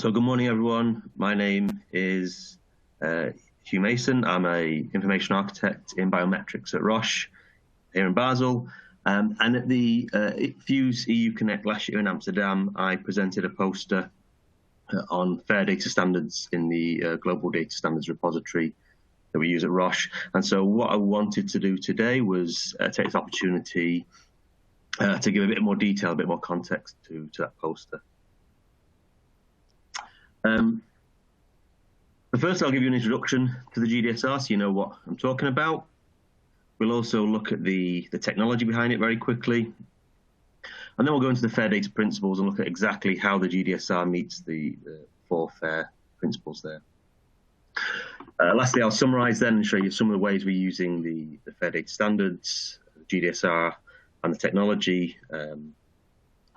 So good morning, everyone. My name is Huw Mason. I'm an information architect in biometrics at Roche here in Basel. And at the Fuse EU Connect last year in Amsterdam, I presented a poster on fair data standards in the global data standards repository that we use at Roche. And so what I wanted to do today was take this opportunity to give a bit more detail, a bit more context to that poster. But first, I'll give you an introduction to the GDSR so you know what I'm talking about. We'll also look at the technology behind it very quickly. And then we'll go into the fair data principles and look at exactly how the GDSR meets the four fair principles there. Lastly, I'll summarize then and show you some of the ways we're using the fair data standards, the GDSR, and the technology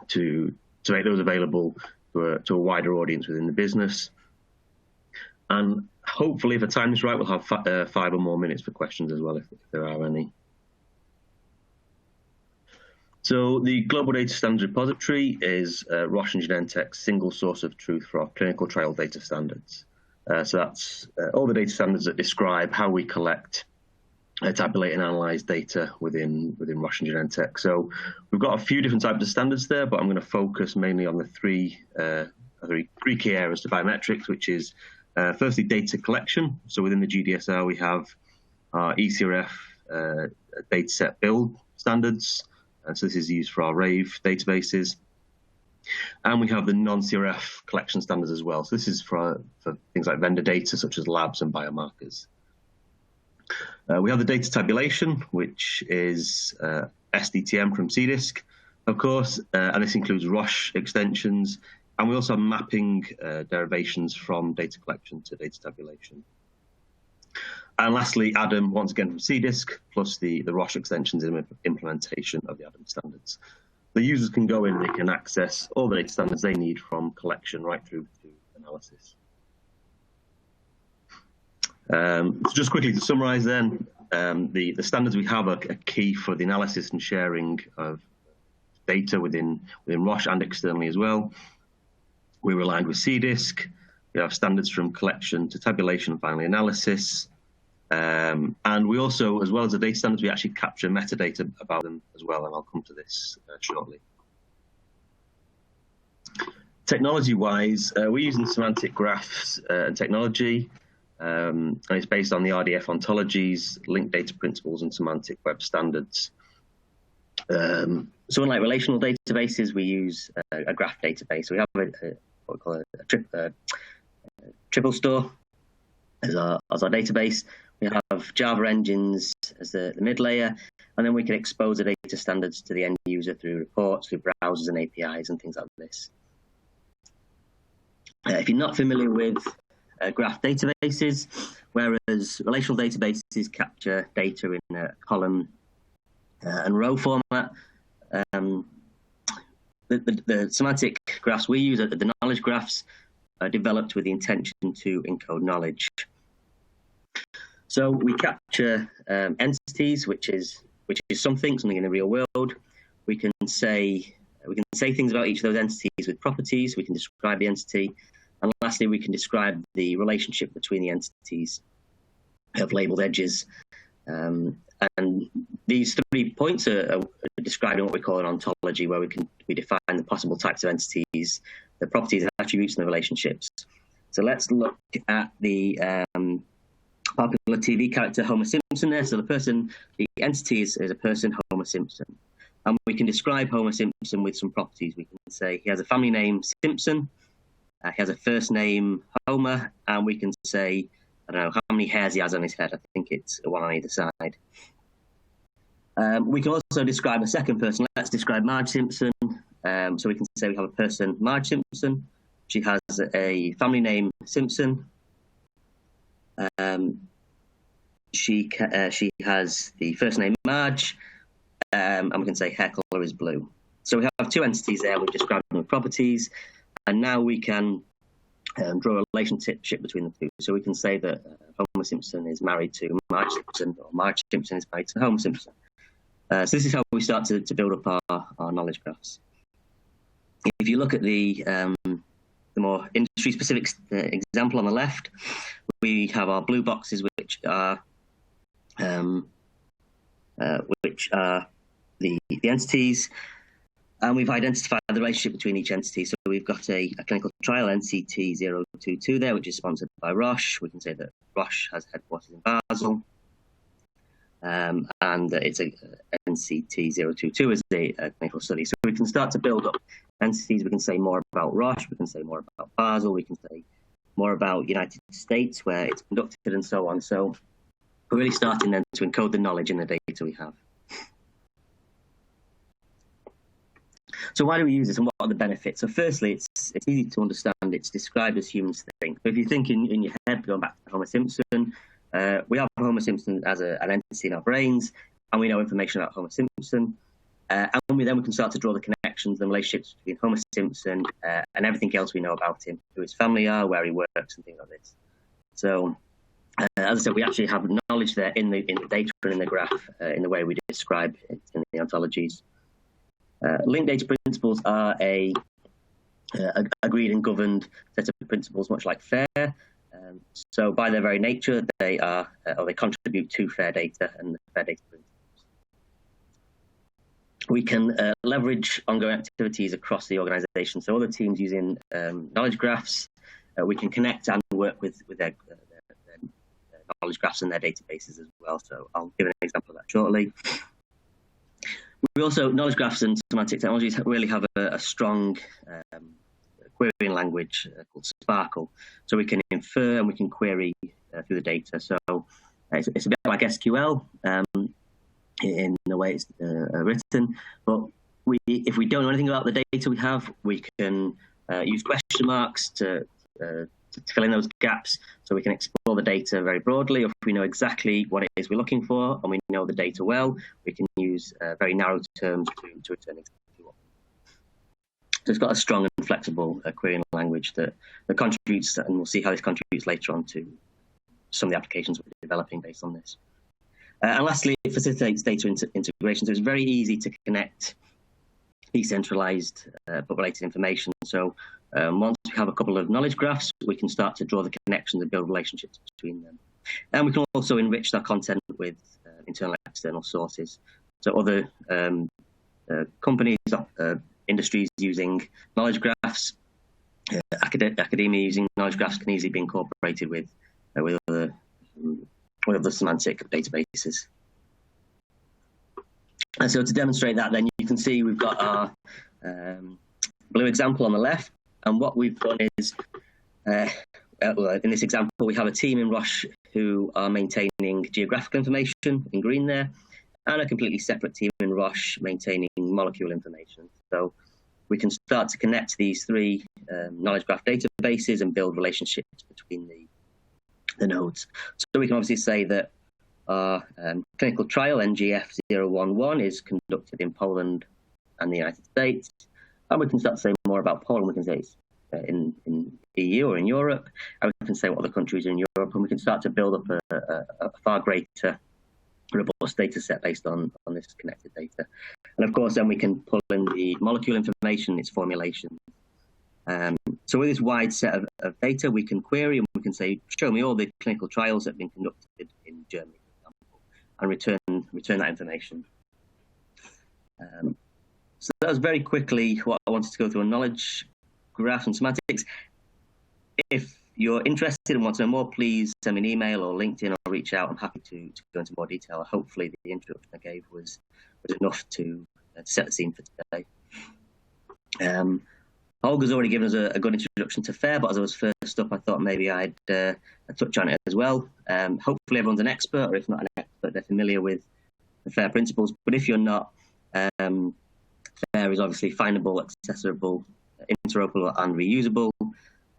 to make those available to a wider audience within the business. And hopefully, if the time is right, we'll have 5 or more minutes for questions as well, if there are any. So the Global Data Standards Repository is Roche and Genentech's single source of truth for our clinical trial data standards. So that's all the data standards that describe how we collect, tabulate and analyze data within Roche and Genentech. So we've got a few different types of standards there, but I'm going to focus mainly on the three key areas to biometrics, which is firstly data collection. So within the GDSR, we have our ECRF dataset build standards. And so this is used for our RAVE databases. And we have the non-CRF collection standards as well. So this is for things like vendor data, such as labs and biomarkers. We have the data tabulation, which is SDTM from CDISC, of course, and this includes Roche extensions. And we also have mapping derivations from data collection to data tabulation. And lastly, ADAM, once again from CDISC, plus the Roche extensions and implementation of the ADAM standards. The users can go in, they can access all the data standards they need from collection right through to analysis. So just quickly to summarize then, the standards we have are key for the analysis and sharing of data within Roche and externally as well. We're aligned with CDISC. We have standards from collection to tabulation and finally analysis. And we also, as well as the data standards, we actually capture metadata about them as well, and I'll come to this shortly. Technology-wise, we're using semantic graphs and technology, and it's based on the RDF ontologies, linked data principles, and semantic web standards. So unlike relational databases, we use a graph database. So we have what we call a triple store as our database. We have Java engines as the mid layer, and then we can expose the data standards to the end user through reports, through browsers and APIs and things like this. If you're not familiar with graph databases, whereas relational databases capture data in a column and row format, the semantic graphs we use, the knowledge graphs, are developed with the intention to encode knowledge. So we capture entities, which is something in the real world. We can say things about each of those entities with properties. We can describe the entity, and lastly, we can describe the relationship between the entities. We have labeled edges, and these 3 points are describing what we call an ontology, where we define the possible types of entities, the properties, attributes, and the relationships. So let's look at the popular TV character Homer Simpson there. So the entity is a person, Homer Simpson. And we can describe Homer Simpson with some properties. We can say he has a family name, Simpson. He has a first name, Homer. And we can say, I don't know, how many hairs he has on his head. I think it's one on either side. We can also describe a second person. Let's describe Marge Simpson. So we can say we have a person, Marge Simpson. She has a family name, Simpson. She has the first name Marge, and we can say hair color is blue. So we have 2 entities there. We've described them with properties, and now we can draw a relationship between the two. So we can say that Homer Simpson is married to Marge Simpson, or Marge Simpson is married to Homer Simpson. So this is how we start to build up our knowledge graphs. If you look at the more industry-specific example on the left, we have our blue boxes, which are the entities, and we've identified the relationship between each entity. So we've got a clinical trial, NCT 022 there, which is sponsored by Roche. We can say that Roche has headquarters in Basel, and it's a NCT 022 is a clinical study. So we can start to build up entities. We can say more about Roche, we can say more about Basel, we can say more about United States, where it's conducted, and so on. So we're really starting then to encode the knowledge in the data we have. So why do we use this, and what are the benefits? So firstly, it's easy to understand. It's described as humans think. So if you think in your head, going back to Homer Simpson, we have Homer Simpson as an entity in our brains, and we know information about Homer Simpson. And we can start to draw the connections and relationships between Homer Simpson and everything else we know about him, who his family are, where he works, and things like this. So as I said, we actually have knowledge there in the data and in the graph, in the way we describe it in the ontologies. Linked data principles are a agreed and governed set of principles, much like FAIR. So by their very nature, they are, or they contribute to FAIR data and the FAIR data principles. We can leverage ongoing activities across the organization. So other teams using knowledge graphs, we can connect and work with their knowledge graphs and their databases as well. So I'll give an example of that shortly. We also, knowledge graphs and semantic technologies really have a strong querying language called Sparkle. So we can infer and we can query through the data. So it's a bit like SQL in the way it's written. But if we don't know anything about the data we have, we can use question marks to fill in those gaps, so we can explore the data very broadly. If we know exactly what it is we're looking for and we know the data well, we can use very narrow terms to return exactly what. So it's got a strong and flexible querying language that contributes, and we'll see how this contributes later on to some of the applications we're developing based on this. And lastly, it facilitates data integration. So it's very easy to connect decentralized but related information. So once we have a couple of knowledge graphs, we can start to draw the connections and build relationships between them. And we can also enrich our content with internal and external sources. So other companies, industries using knowledge graphs, academia using knowledge graphs can easily be incorporated with other semantic databases. And so to demonstrate that, then you can see we've got our blue example on the left. And what we've done is, in this example, we have a team in Roche who are maintaining geographical information in green there, and a completely separate team in Roche maintaining molecule information. So we can start to connect these three knowledge graph databases and build relationships between the nodes. So we can obviously say that our clinical trial, NGF011, is conducted in Poland and the United States. And we can start to say more about Poland. We can say it's in EU or in Europe. And we can say what other countries are in Europe. And we can start to build up a far greater robust data set based on this connected data. And of course, then we can pull in the molecule information, its formulation. So with this wide set of data, we can query and we can say, show me all the clinical trials that have been conducted in Germany, for example, and return that information. So that was very quickly what I wanted to go through on knowledge graph and semantics. If you're interested and want to know more, please send me an email or LinkedIn or reach out. I'm happy to go into more detail. Hopefully the introduction I gave was enough to set the scene for today. Olga's already given us a good introduction to FAIR, but as I was first up, I thought maybe I'd touch on it as well. Hopefully everyone's an expert, or if not an expert, they're familiar with the FAIR principles. But if you're not, FAIR is obviously findable, accessible, interoperable, and reusable.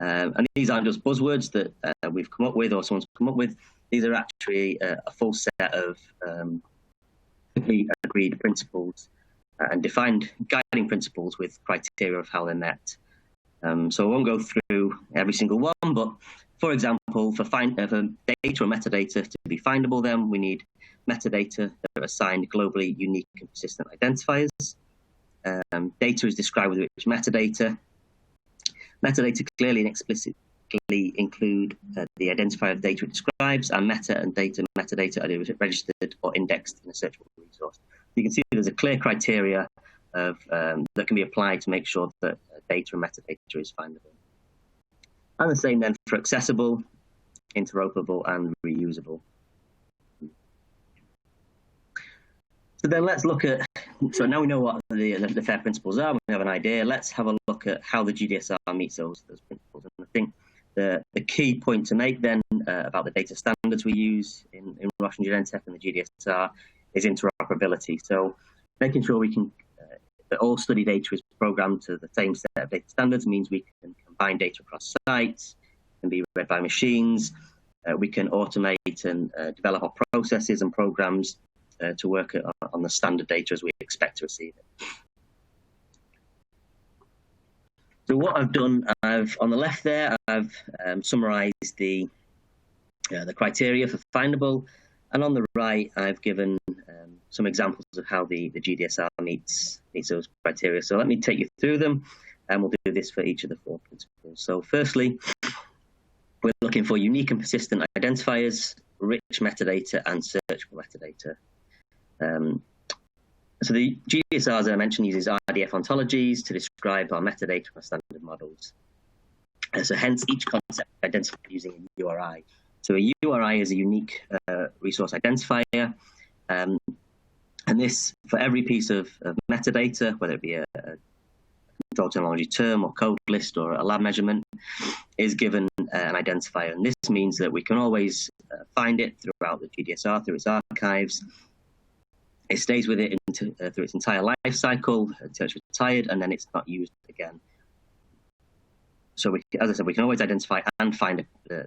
And these aren't just buzzwords that we've come up with or someone's come up with. These are actually a full set of agreed principles and defined guiding principles with criteria of how they're met. So I won't go through every single one, but for example, for data or metadata to be findable, then we need metadata that are assigned globally unique and persistent identifiers. Data is described with rich metadata. Metadata clearly and explicitly include the identifier of data it describes, and meta and data metadata are registered or indexed in a searchable resource. You can see there's a clear criteria of, that can be applied to make sure that data and metadata is findable. And the same then for accessible, interoperable, and reusable. So then let's look at, so now we know what the FAIR principles are, we have an idea, let's have a look at how the GDSR meets those principles. And I think the key point to make then about the data standards we use in Roche and Genentech and the GDSR is interoperability. So making sure we can, that all study data is programmed to the same set of data standards means we can combine data across sites, can be read by machines, we can automate and develop our processes and programs to work on the standard data as we expect to receive it. So what I've done, on the left there, I've summarized the criteria for findable, and on the right, I've given some examples of how the GDSR meets those criteria. So let me take you through them, and we'll do this for each of the 4 principles. So firstly, we're looking for unique and persistent identifiers, rich metadata, and searchable metadata. So the GDSR, as I mentioned, uses RDF ontologies to describe our metadata and standard models. So hence, each concept identified using a URI. So a URI is a unique resource identifier. And this, for every piece of metadata, whether it be a control terminology term or code list or a lab measurement, is given an identifier. And this means that we can always find it throughout the GDSR, through its archives. It stays with it through its entire life cycle until it's retired, and then it's not used again. So, as I said, we can always identify and find the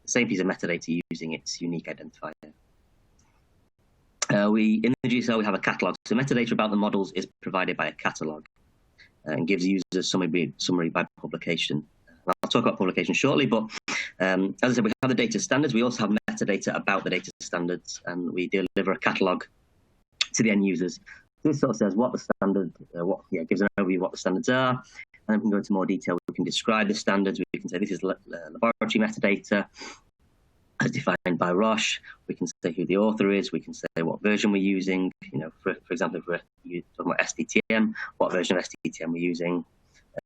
same piece of metadata using its unique identifier. In the GDSR, we have a catalog. So metadata about the models is provided by a catalog and gives users summary by publication. I'll talk about publication shortly, but as I said, we have the data standards. We also have metadata about the data standards, and we deliver a catalog to the end users. This sort of says what the standard, gives an overview of what the standards are, and then we can go into more detail. We can describe the standards. We can say this is laboratory metadata as defined by Roche. We can say who the author is. We can say what version we're using. For example, if we're talking about SDTM, what version of SDTM we're using,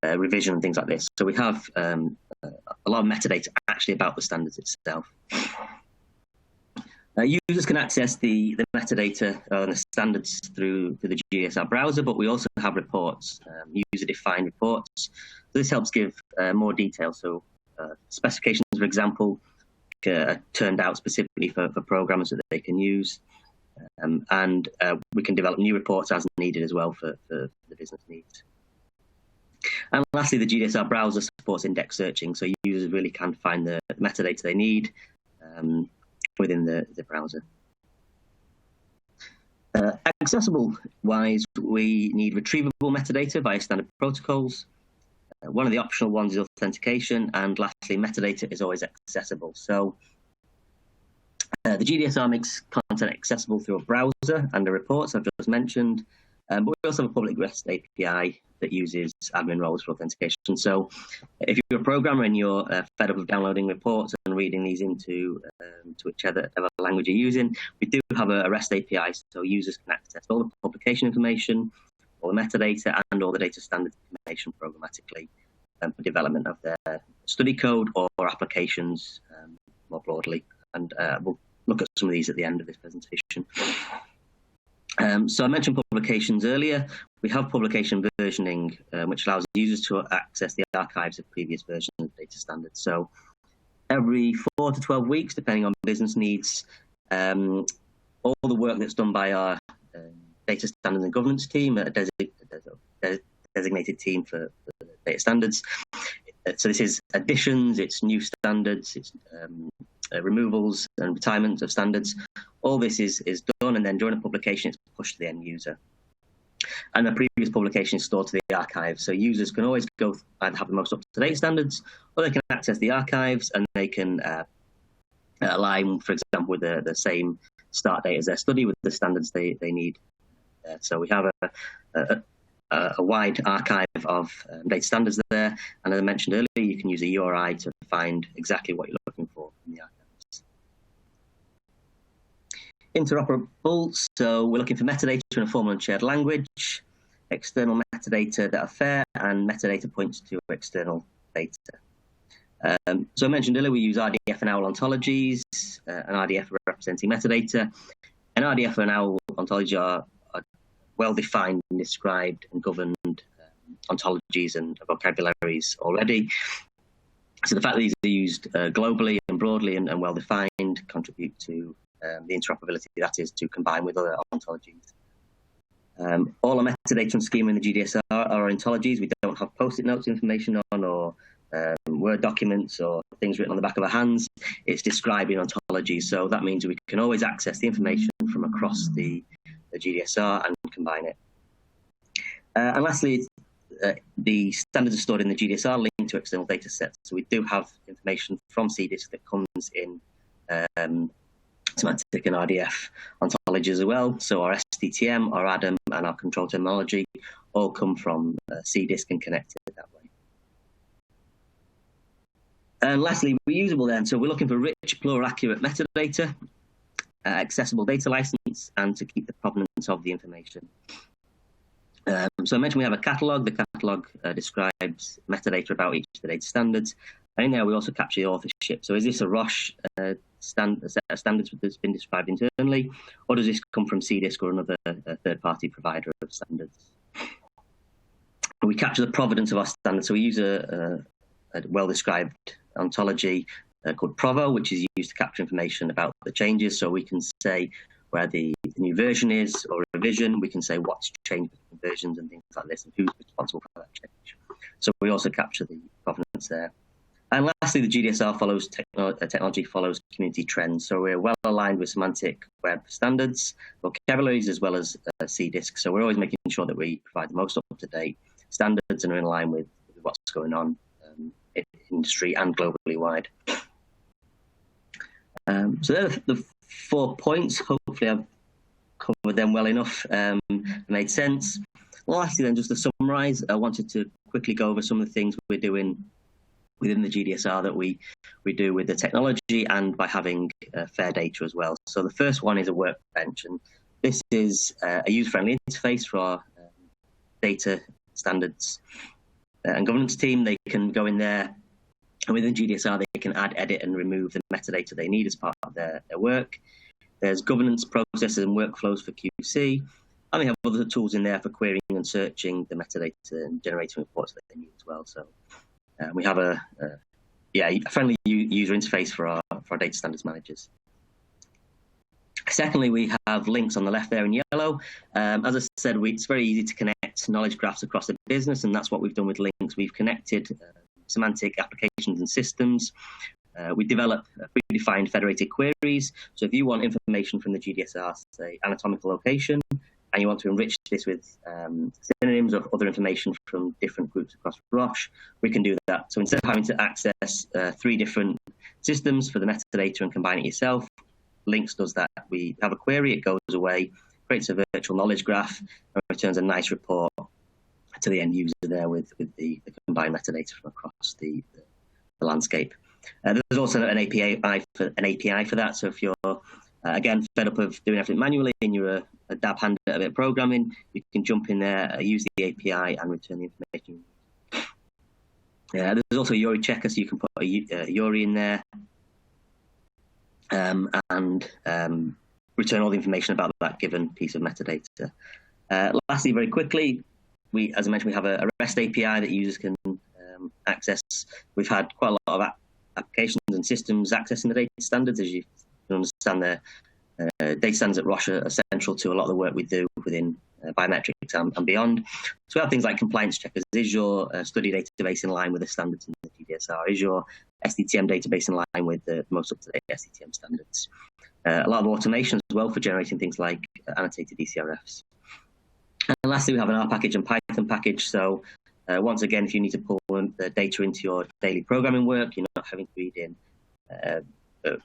revision and things like this. So we have a lot of metadata actually about the standards itself. Users can access the metadata and the standards through the GDSR browser, but we also have reports, user-defined reports. So this helps give more detail. So specifications, for example, are turned out specifically for programmers that they can use. And we can develop new reports as needed as well for the business needs. And lastly, the GDSR browser supports index searching, so users really can find the metadata they need within the browser. Accessible-wise, we need retrievable metadata via standard protocols. One of the optional ones is authentication, and lastly, metadata is always accessible. So the GDSR makes content accessible through a browser and the reports I've just mentioned, but we also have a public REST API that uses admin roles for authentication. So if you're a programmer and you're fed up of downloading reports and reading these into to whichever language you're using, we do have a REST API, so users can access all the publication information, all the metadata, and all the data standard information programmatically for development of their study code or applications more broadly. And we'll look at some of these at the end of this presentation. So I mentioned publications earlier. We have publication versioning, which allows users to access the archives of previous versions of data standards. So every 4 to 12 weeks, depending on business needs, all the work that's done by our data standards and governance team, a designated team for data standards. So this is additions, it's new standards, it's removals and retirement of standards. All this is done, and then during a publication, it's pushed to the end user. And the previous publication is stored to the archive. So users can always go either have the most up-to-date standards, or they can access the archives and they can align, for example, with the same start date as their study with the standards they need. So we have a wide archive of data standards there. And as I mentioned earlier, you can use a URI to find exactly what you're looking for in the archives. Interoperable, so we're looking for metadata in a formal and shared language, external metadata that are fair, and metadata points to external data. So I mentioned earlier, we use RDF and OWL ontologies, and RDF representing metadata. And RDF and OWL ontology are well-defined and described and governed ontologies and vocabularies already. So the fact that these are used globally and broadly and well-defined contribute to the interoperability that is to combine with other ontologies. All our metadata and schema in the GDSR are ontologies. We don't have post-it notes information on, or Word documents or things written on the back of our hands. It's describing ontologies. So that means we can always access the information from across the GDSR and combine it. And lastly, the standards are stored in the GDSR linked to external data sets. So we do have information from CDISC that comes in semantic and RDF ontologies as well. So our SDTM, our ADAM, and our control terminology all come from CDISC and connected that way. And lastly, reusable then. So we're looking for rich, plural, accurate metadata, accessible data license, and to keep the provenance of the information. So I mentioned we have a catalogue. The catalogue describes metadata about each of the data standards. And in there, we also capture the authorship. So is this a Roche set of standards that's been described internally, or does this come from CDISC or another third-party provider of standards? We capture the provenance of our standards. So we use a well-described ontology called Provo, which is used to capture information about the changes. So we can say where the new version is or revision. We can say what's changed between versions and things like this, and who's responsible for that change. So we also capture the provenance there. And lastly, the GDSR follows technology follows community trends. So we're well aligned with semantic web standards, vocabularies, as well as CDISC. So we're always making sure that we provide the most up-to-date standards and are in line with what's going on in industry and globally wide. So they're the 4 points. Hopefully I've covered them well enough, made sense. Lastly then, just to summarise, I wanted to quickly go over some of the things we're doing within the GDSR that we do with the technology and by having fair data as well. So the first one is a workbench, and this is a user-friendly interface for our data standards and governance team. They can go in there, and within GDSR, they can add, edit, and remove the metadata they need as part of their work. There's governance processes and workflows for QC, and we have other tools in there for querying and searching the metadata and generating reports that they need as well. So we have a friendly user interface for our data standards managers. Secondly, we have links on the left there in yellow. As I said, it's very easy to connect knowledge graphs across the business, and that's what we've done with links. We've connected semantic applications and systems. We develop predefined federated queries. So if you want information from the GDSR, say anatomical location, and you want to enrich this with synonyms of other information from different groups across Roche, we can do that. So instead of having to access 3 different systems for the metadata and combine it yourself, Links does that. We have a query, it goes away, creates a virtual knowledge graph, and returns a nice report to the end user there with the combined metadata from across the landscape. There's also an API for that. So if you're again fed up of doing everything manually and you're a dab hand at a bit of programming, you can jump in there, use the API, and return the information. There's also a URI checker, so you can put a URI in there and return all the information about that given piece of metadata. Lastly, very quickly, as I mentioned, we have a REST API that users can access. We've had quite a lot of applications and systems accessing the data standards. As you can understand, the data standards at Roche are central to a lot of the work we do within biometrics and beyond. So we have things like compliance checkers. Is your study database in line with the standards in the GDSR? Is your SDTM database in line with the most up-to-date SDTM standards? A lot of automation as well for generating things like annotated ECRFs. And lastly, we have an R package and Python package. So once again, if you need to pull the data into your daily programming work, you're not having to read in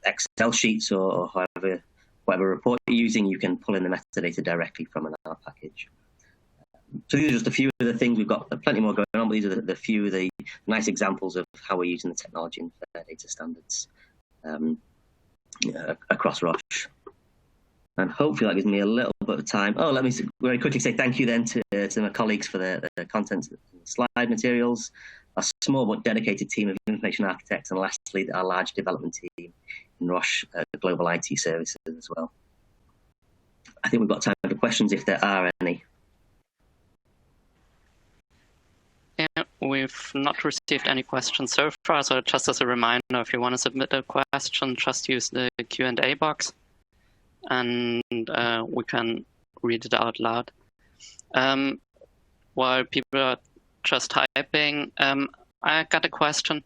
Excel sheets or whatever report you're using, you can pull in the metadata directly from an R package. So these are just a few of the things. We've got plenty more going on, but these are the few of the nice examples of how we're using the technology and fair data standards across Roche. And hopefully that gives me a little bit of time. Oh, let me very quickly say thank you then to my colleagues for the content, the slide materials, a small but dedicated team of information architects, and lastly, our large development team in Roche Global IT Services as well. I think we've got time for questions if there are any. Yeah, we've not received any questions so far, so just as a reminder, if you want to submit a question, just use the Q&A box, and we can read it out loud. While people are just typing, I got a question.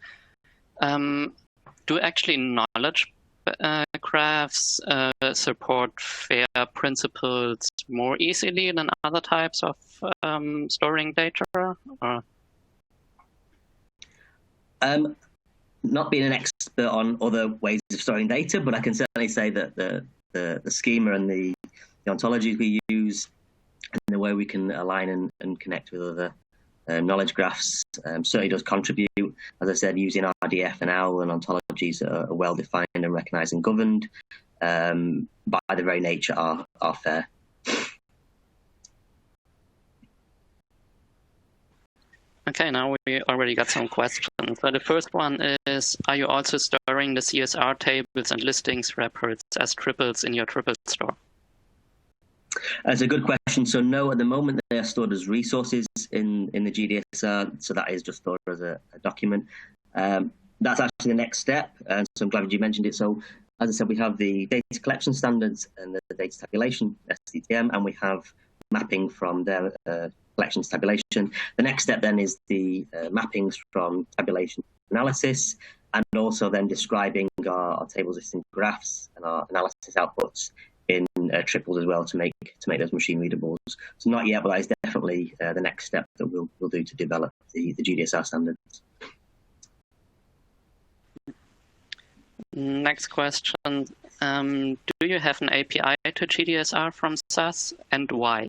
Do actually knowledge graphs support FAIR principles more easily than other types of storing data? Or? Not being an expert on other ways of storing data, but I can certainly say that the schema and the ontologies we use and the way we can align and connect with other knowledge graphs certainly does contribute. As I said, using RDF and OWL and ontologies are well defined and recognized and governed by their very nature are fair. Okay, now we already got some questions. So the first one is, are you also storing the CSR tables and listings reports as triples in your triple store? That's a good question. So no, at the moment they are stored as resources in the GDSR, so that is just stored as a document. That's actually the next step, and so I'm glad you mentioned it. So as I said, we have the data collection standards and the data tabulation, SDTM, and we have mapping from their collections tabulation. The next step then is the mappings from tabulation analysis, and also then describing our tables, listing graphs and our analysis outputs in triples as well to make those machine readables. So not yet, but that is definitely the next step that we'll do to develop the GDSR standards. Next question. Do you have an API to GDSR from SAS, and why?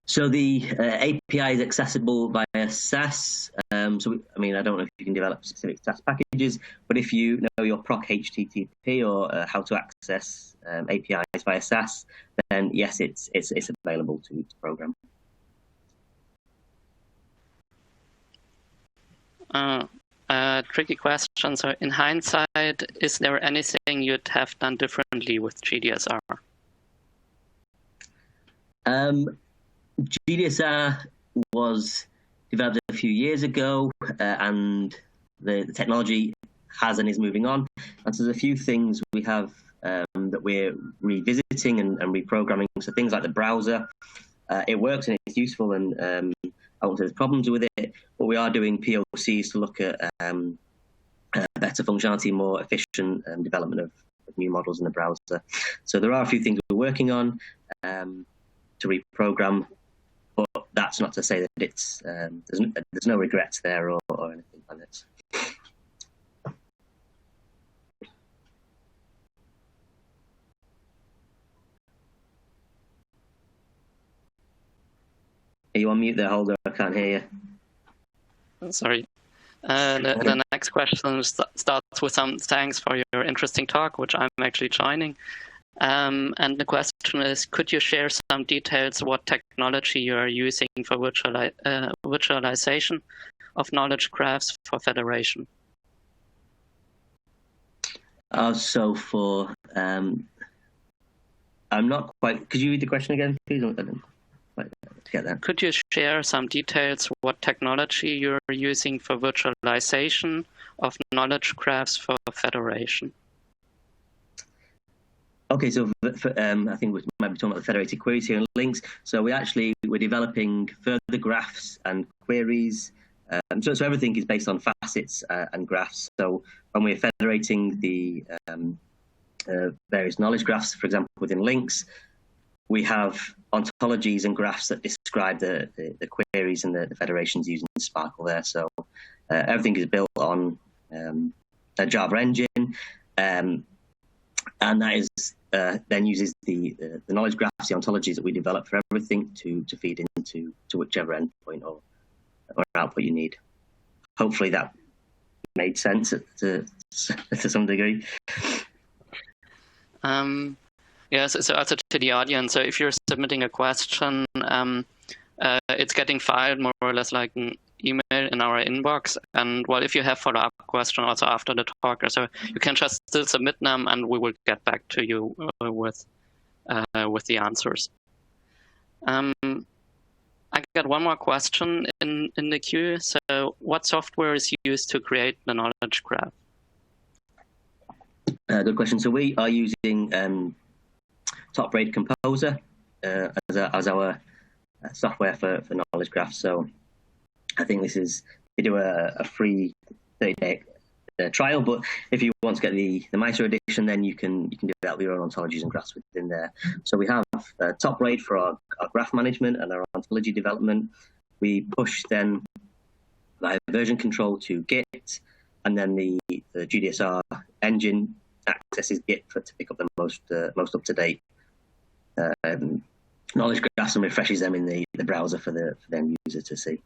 So the API is accessible via SAS. I don't know if you can develop specific SAS packages, but if you know your proc HTTP or how to access APIs via SAS, then yes, it's available to program. Tricky question. So in hindsight, is there anything you'd have done differently with GDSR? GDSR was developed a few years ago, and the technology has and is moving on. And so there's a few things we have that we're revisiting and reprogramming. So things like the browser, it works and it's useful, and I won't say there's problems with it, but we are doing POCs to look at better functionality, more efficient development of new models in the browser. So there are a few things we're working on to reprogram, but that's not to say that it's there's no regrets there or anything like this. Are you on mute there, Holger? I can't hear you. Sorry. The next question starts with some thanks for your interesting talk, which I'm actually joining. And the question is, could you share some details what technology you are using for virtualization of knowledge graphs for federation? So for, I'm not quite, could you read the question again, please? I didn't quite get that. Could you share some details what technology you're using for virtualization of knowledge graphs for federation? Okay, so I think we might be talking about the federated queries here and links. So we're developing further graphs and queries. So everything is based on facets and graphs. So when we're federating the various knowledge graphs, for example, within links, we have ontologies and graphs that describe the queries and the federations using Sparkle there. So everything is built on a Java engine, and that is then uses the knowledge graphs, the ontologies that we develop for everything to feed into whichever endpoint or output you need. Hopefully that made sense to some degree. Yes, so also to the audience, so if you're submitting a question, it's getting filed more or less like an email in our inbox. And well, if you have follow-up question also after the talk, so you can just still submit them, and we will get back to you with the answers. I got one more question in the queue. So, what software is used to create the knowledge graph? Good question. So we are using Top-Rate Composer as our software for knowledge graphs. So I think this is, we do a free 30-day trial, but if you want to get the MITRE edition, then you can develop your own ontologies and graphs within there. So we have Top-Rate for our graph management and our ontology development. We push then via version control to Git, and then the GDSR engine accesses Git to pick up the most up-to-date knowledge graphs and refreshes them in the browser for the end user to see.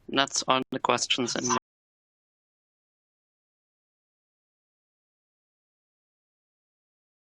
That's all the questions in